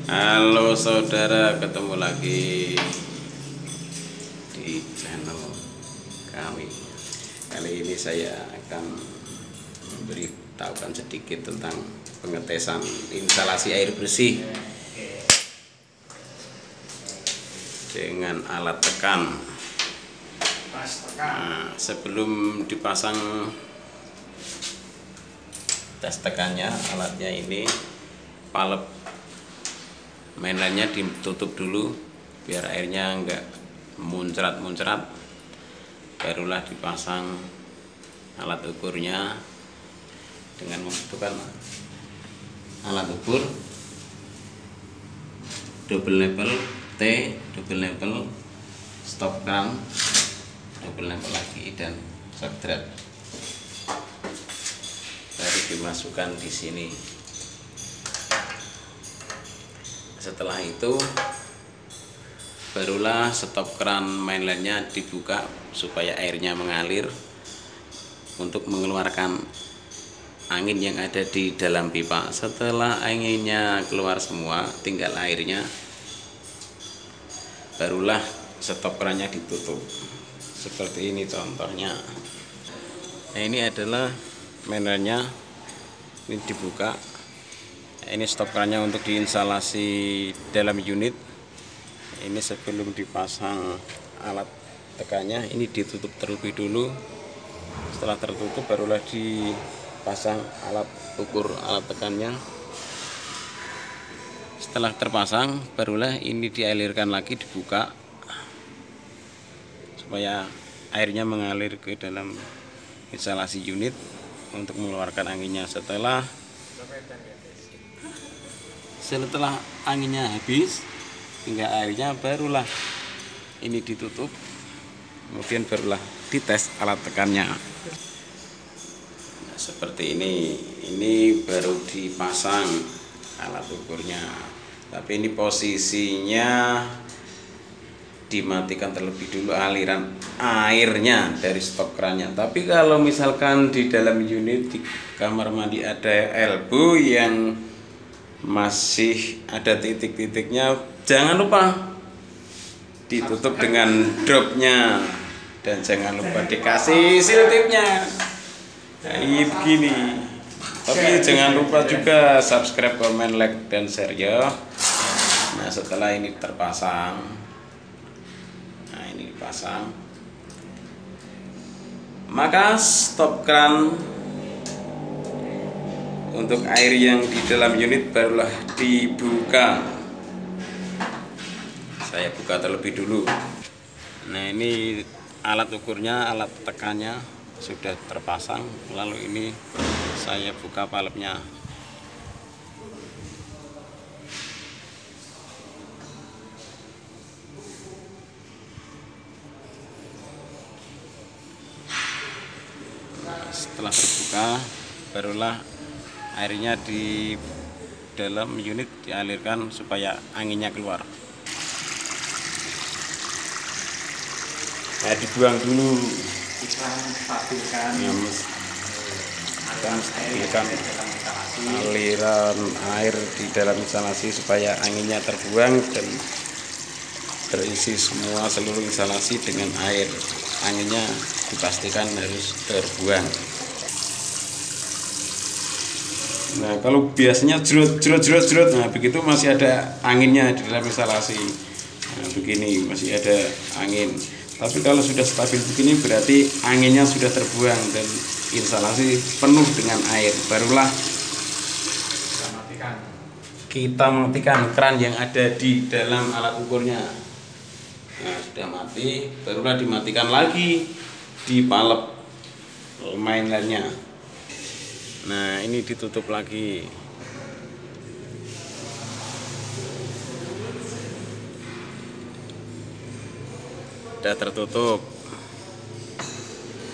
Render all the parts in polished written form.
Halo saudara, ketemu lagi di channel kami. Kali ini saya akan memberitahukan sedikit tentang pengetesan instalasi air bersih dengan alat tekan. Nah, sebelum dipasang tes tekannya, alatnya ini palep mainannya ditutup dulu biar airnya enggak muncrat-muncrat, barulah dipasang alat ukurnya dengan membutuhkan alat ukur double level T, double level stop crank, double level lagi, dan shock thread. Baru dimasukkan di sini. Setelah itu barulah stop keran mainline-nya dibuka supaya airnya mengalir untuk mengeluarkan angin yang ada di dalam pipa. Setelah anginnya keluar semua, tinggal airnya, barulah stop kerannya ditutup. Seperti ini contohnya. Nah, ini adalah mainline-nya, ini dibuka. Ini stop kerannya untuk diinstalasi dalam unit. Ini sebelum dipasang alat tekannya, ini ditutup terlebih dulu. Setelah tertutup barulah dipasang alat ukur alat tekannya. Setelah terpasang barulah ini dialirkan lagi, dibuka supaya airnya mengalir ke dalam instalasi unit untuk mengeluarkan anginnya. Setelah anginnya habis hingga airnya, barulah ini ditutup, kemudian barulah dites alat tekannya. Nah, seperti ini baru dipasang alat ukurnya, tapi ini posisinya dimatikan terlebih dulu aliran airnya dari stop kerannya. Tapi kalau misalkan di dalam unit di kamar mandi ada elbow yang masih ada titik-titiknya, jangan lupa ditutup dengan dropnya, dan jangan lupa dikasih seal tipnya. Nah, ini begini. Tapi jangan lupa juga subscribe, komen, like, dan share ya. Nah, setelah ini terpasang, nah ini dipasang, maka stop keran untuk air yang di dalam unit barulah dibuka. Saya buka terlebih dulu. Nah, ini alat ukurnya, alat tekannya sudah terpasang. Lalu ini saya buka palepnya. Nah, setelah terbuka barulah airnya di dalam unit dialirkan supaya anginnya keluar. Nah, dibuang dulu. Kita stabilkan aliran air di dalam instalasi supaya anginnya terbuang dan terisi semua seluruh instalasi dengan air. Anginnya dipastikan harus terbuang. Nah, kalau biasanya jerut, nah begitu masih ada anginnya di dalam instalasi. Nah, begini masih ada angin. Tapi kalau sudah stabil begini berarti anginnya sudah terbuang dan instalasi penuh dengan air. Barulah kita matikan keran yang ada di dalam alat ukurnya. Nah, sudah mati, barulah dimatikan lagi di palep mainline-nya. Nah, ini ditutup lagi. Sudah tertutup,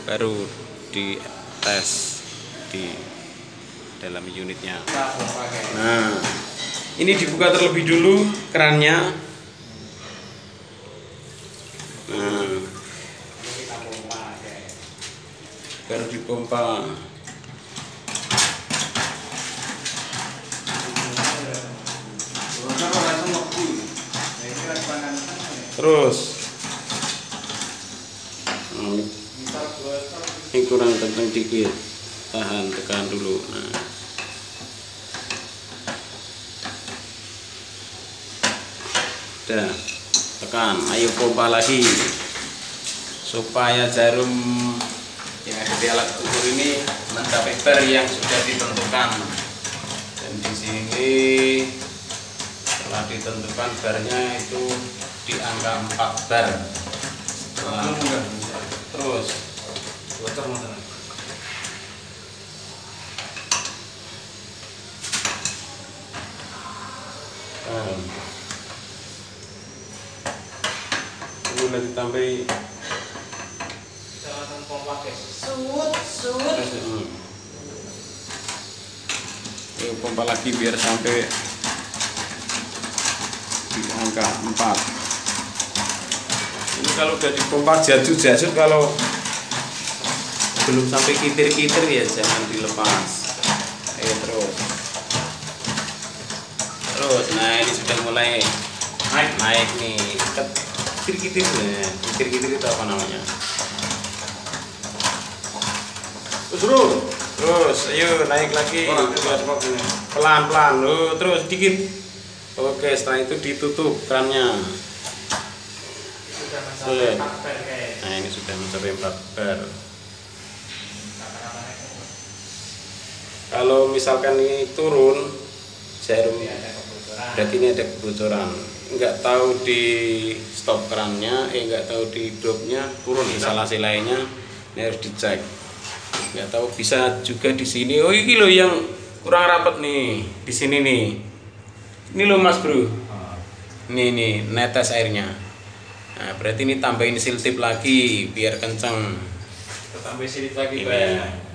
baru dites di dalam unitnya. Nah, ini dibuka terlebih dulu kerannya. Nah, baru dipompa. Terus ini kurang kenceng dikit, tahan, tekan dulu. Nah, udah, tekan, ayo pompa lagi supaya jarum yang ada di alat ukur ini mencapai bar yang sudah ditentukan. Dan di sini setelah ditentukan barnya itu di angka 4 bar. Terus bocor mana? Mulai ditambahi jalan pompa guys. Sud. Yuk, pompa lagi biar sampai di angka 4. Ini kalau udah dipompa jajut kalau belum sampai kitir-kitir ya jangan dilepas. Ayo terus. Nah ini sudah mulai naik nih. Kitir-kitir ya. Kitir-kitir itu apa namanya? Terus ayo naik lagi. Pelan-pelan. Terus dikit. Oke, setelah itu ditutup kerannya. Sudah mencapai 4 bar guys. Nah ini sudah mencapai 4 bar. Kalau misalkan ini turun jarum, berarti ini ada kebocoran. Nggak tahu di stop kerannya, nggak tahu di dropnya turun instalasi lainnya, ini harus dicek. Nggak tahu bisa juga di sini. Oh ini loh yang kurang rapat nih di sini nih. Ini loh mas bro. Nih netes airnya. Nah berarti ini tambahin seal tip lagi biar kenceng. Tambah sedikit lagi Pak.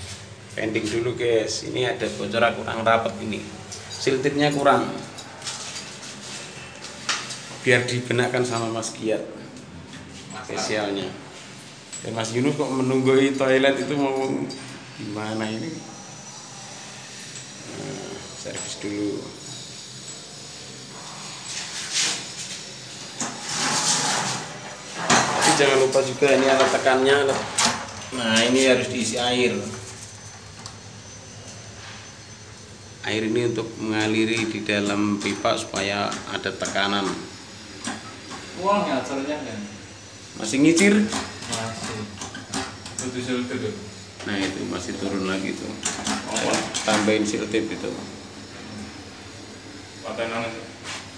Pending dulu guys, ini ada bocoran kurang rapat ini, seal tipnya kurang, biar dibenarkan sama Mas Giat spesialnya. Dan Mas Yunus kok menunggu toilet itu mau gimana ini? Nah, servis dulu. Tapi jangan lupa juga ini alat tekannya. Nah ini harus diisi air. Air ini untuk mengaliri di dalam pipa supaya ada tekanan. uang ya asalnya kan Masih ngicir? masih betul dulu. Nah itu masih turun lagi tuh. Tambahin seal tip itu. Patenan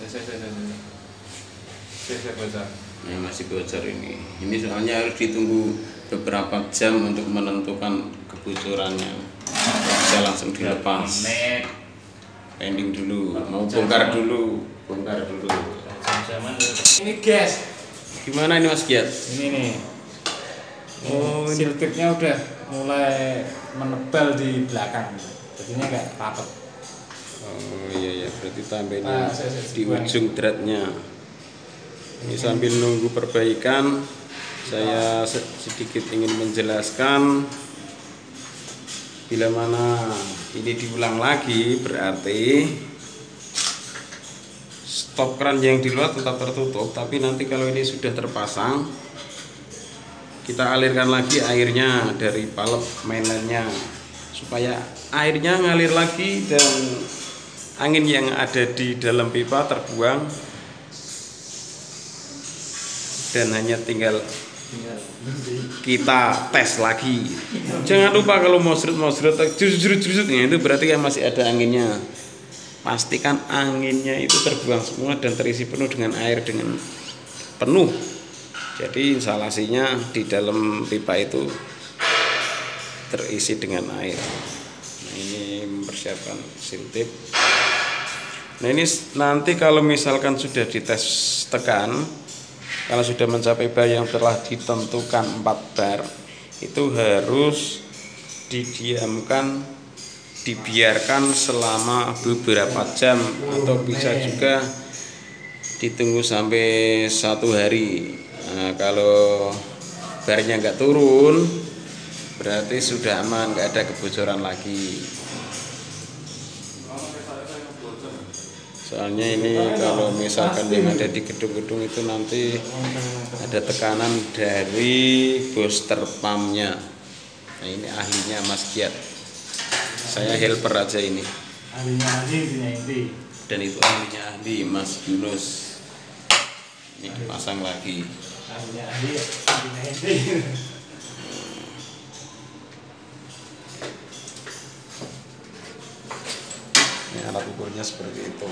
saya baca. Nah masih bocor ini. Ini soalnya harus ditunggu beberapa jam untuk menentukan kebocorannya. Bisa langsung dilepas. Pending dulu. Mau bongkar dulu. Ini guys, Gimana ini Mas Giat? ini nih. Oh, ini. Seal tipnya udah mulai menebal di belakang. Jadinya kayak rapat. Oh iya berarti tambahin Nah, di ujung threadnya. Ini sambil nunggu perbaikan, saya sedikit ingin menjelaskan bila mana ini diulang lagi berarti stop keran yang di luar tetap tertutup, tapi nanti kalau ini sudah terpasang kita alirkan lagi airnya dari palep mainline-nya supaya airnya ngalir lagi dan angin yang ada di dalam pipa terbuang dan hanya tinggal kita tes lagi. Jangan lupa kalau mau serut jurut-jurut itu berarti kan masih ada anginnya. Pastikan anginnya itu terbuang semua dan terisi penuh dengan air dengan penuh. Jadi instalasinya di dalam pipa itu terisi dengan air. Nah, ini mempersiapkan seal tip. Nah ini nanti kalau misalkan sudah dites tekan, kalau sudah mencapai bar yang telah ditentukan 4 bar, itu harus dibiarkan selama beberapa jam atau bisa juga ditunggu sampai 1 hari. Nah, kalau barnya nggak turun berarti sudah aman, nggak ada kebocoran lagi. Soalnya ini kalau misalkan yang ada di gedung-gedung itu nanti ada tekanan dari booster pumpnya. Nah ini ahlinya Mas Giat, saya helper aja ini. Ahlinya ahli ini. Dan itu ahlinya ahli Mas Yunus. Ini dipasang lagi. Ahlinya ahli ini. Ini alat ukurnya seperti itu.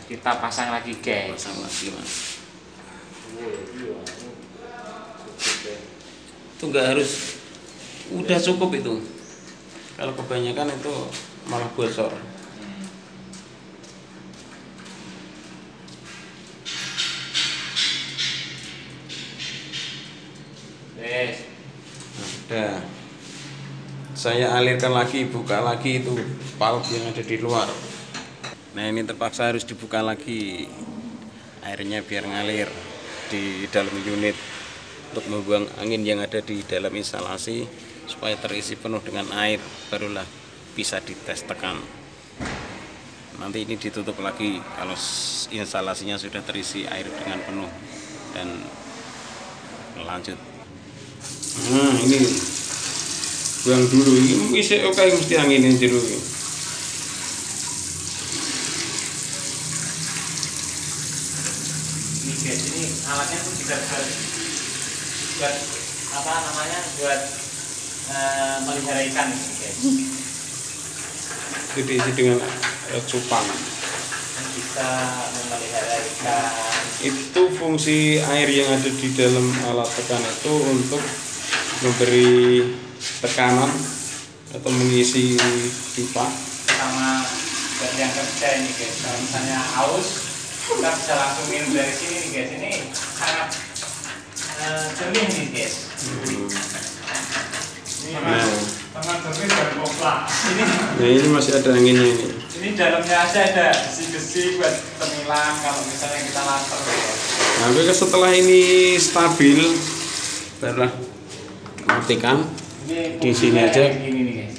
Kita pasang lagi guys. Pasang lagi Mas. Itu nggak harus, udah cukup itu. Kalau kebanyakan itu malah bocor. Yes. Nah, udah. Saya alirkan lagi, buka lagi itu valve yang ada di luar. Nah ini terpaksa harus dibuka lagi airnya biar ngalir di dalam unit untuk membuang angin yang ada di dalam instalasi supaya terisi penuh dengan air, barulah bisa dites tekan. Nanti ini ditutup lagi kalau instalasinya sudah terisi air dengan penuh dan lanjut. Nah ini buang dulu, ini bisa oke mesti anginin jero. Guys, ini alatnya tuh juga buat apa namanya, buat melihara ikan ini guys. Itu diisi dengan cupang. Bisa memelihara ikan. Itu fungsi air yang ada di dalam alat tekan itu untuk memberi tekanan atau mengisi pipa. Sama buat yang kerja ini guys, kalau misalnya haus kita bisa langsung minum dari sini nih guys. Ini sangat jernih nih guys. Ini sangat jernih dan kopla. Ini masih ada anginnya ini. Ini dalamnya aja ada besi-besi buat pemilang kalau misalnya kita lapar guys. Nah, setelah ini stabil, barulah matikan. Di sini aja.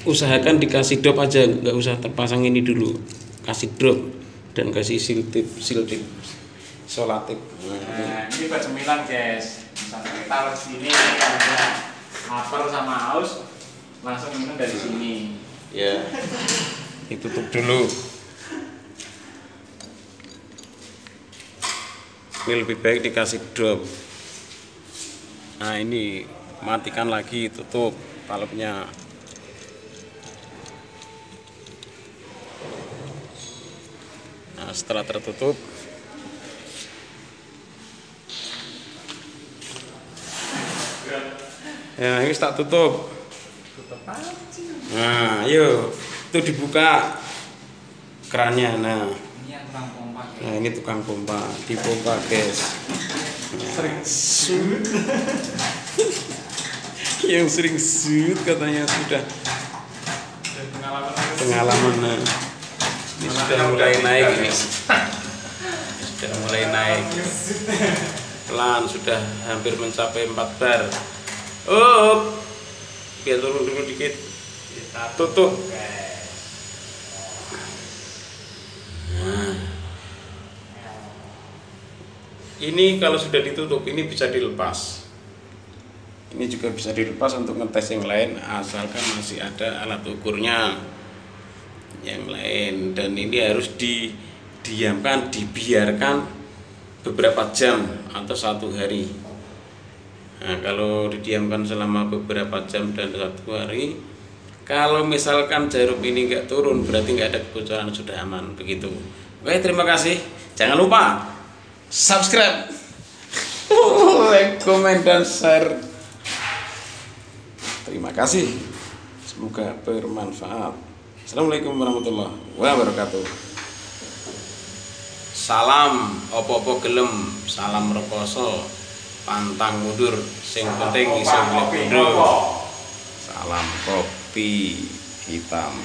Usahakan dikasih drop aja, nggak usah terpasang ini dulu. Kasih drop dan kasih seal tip solatip. Nah, ini buat cemilan guys. Misalnya kita taruh sini, ada lapar sama haus, langsung minum dari sini. Ya, ditutup dulu. Ini lebih baik dikasih drop. Nah ini matikan lagi, tutup valve-nya. Nah setelah tertutup, ya ini tak tutup. Nah ayo itu dibuka kerannya. Nah ini tukang pompa, dipompa guys. Nah, yang sering shoot katanya sudah pengalaman. Nah, ini sudah mulai naik ini. Sudah mulai naik. Pelan, sudah hampir mencapai 4 bar. Biar turun dulu dikit. Tutup. Nah. Ini kalau sudah ditutup ini bisa dilepas. Ini juga bisa dilepas untuk ngetes yang lain asalkan masih ada alat ukurnya yang lain, dan ini harus didiamkan, dibiarkan beberapa jam atau 1 hari. Nah, kalau didiamkan selama beberapa jam dan 1 hari, kalau misalkan jarum ini nggak turun berarti nggak ada kebocoran, sudah aman begitu. Oke, terima kasih. Jangan lupa subscribe, like, komen, dan share. Terima kasih. Semoga bermanfaat. Assalamualaikum warahmatullahi wabarakatuh. Salam opo-opo gelem, salam rekoso, pantang mundur, sing penting iso golek. Salam kopi hitam.